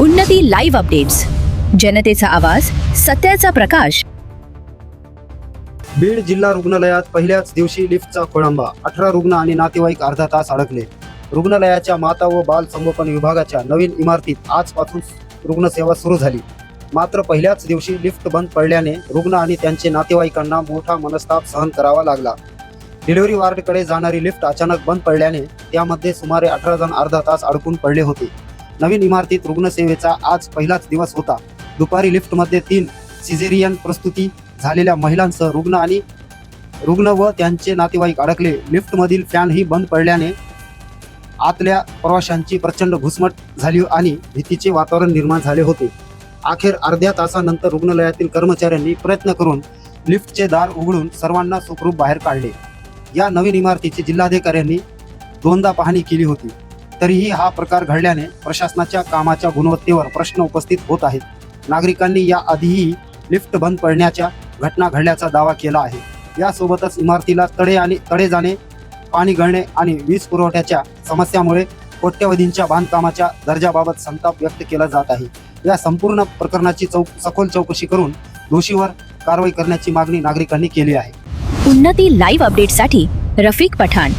उन्नती live updates, जनतेचा आवाज, सत्याचा प्रकाश. बीड जिल्हा रुग्णालयात पहिल्याच दिवशी लिफ्टचा खोळंबा. 18 रुग्ण आणि नातेवाईक अर्धा तास अडकले. रुग्णालयाच्या माता व बाल संगोपन विभागाच्या नवीन इमारतीत आजपासून रुग्णसेवा सुरू झाली. मात्र पहिल्याच दिवशी लिफ्ट बंद पडल्याने रुग्ण आणि त्यांचे नातेवाईकांना मोठा मनस्ताप सहन करावा लागला. डिलिव्हरी वॉर्डकडे जाणारी लिफ्ट अचानक बंद पडल्याने त्यामध्ये सुमारे 18 जण अर्धा तास अडकून पडले होते. नवीन इमारतीत रुग्णसेवेचा आज पहिलाच दिवस होता. दुपारी लिफ्टमध्ये 3 सिझेरियन प्रसूती झालेल्या महिलांसह रुग्ण व त्यांचे नातेवाईक अडकले. लिफ्टमधील फॅनही बंद पडल्याने आतल्या प्रवाशांची प्रचंड घुसमट झाली आणि भीतीचे वातावरण निर्माण झाले होते. अखेर अर्ध्या तासानंतर रुग्णालयातील कर्मचाऱ्यांनी प्रयत्न करून लिफ्टचे दार उघडून सर्वांना सुखरूप बाहेर काढले. या नवीन इमारतीची जिल्हाधिकाऱ्यांनी 2दा पाहणी केली होती. तरीही हा प्रकार घडल्याने प्रशासनाच्या कामाच्या गुणवत्तेवर प्रश्न उपस्थित होत आहेत. नागरिकांनी या आधीही लिफ्ट बंद पडण्याच्या घटना घडल्याचा दावा केला आहे. यासोबतच इमारतीला तडे जाणे, पाणी गळणे आणि वीज पुरवठ्याच्या समस्यामुळे कोट्यवधींच्या बांधकामाच्या दर्जाबाबत संताप व्यक्त केला जात आहे. या संपूर्ण प्रकरणाची सखोल चौकशी करून दोषीवर कारवाई करण्याची मागणी नागरिकांनी केली आहे. उन्नती लाईव्ह अपडेट्ससाठी रफिक पठाण.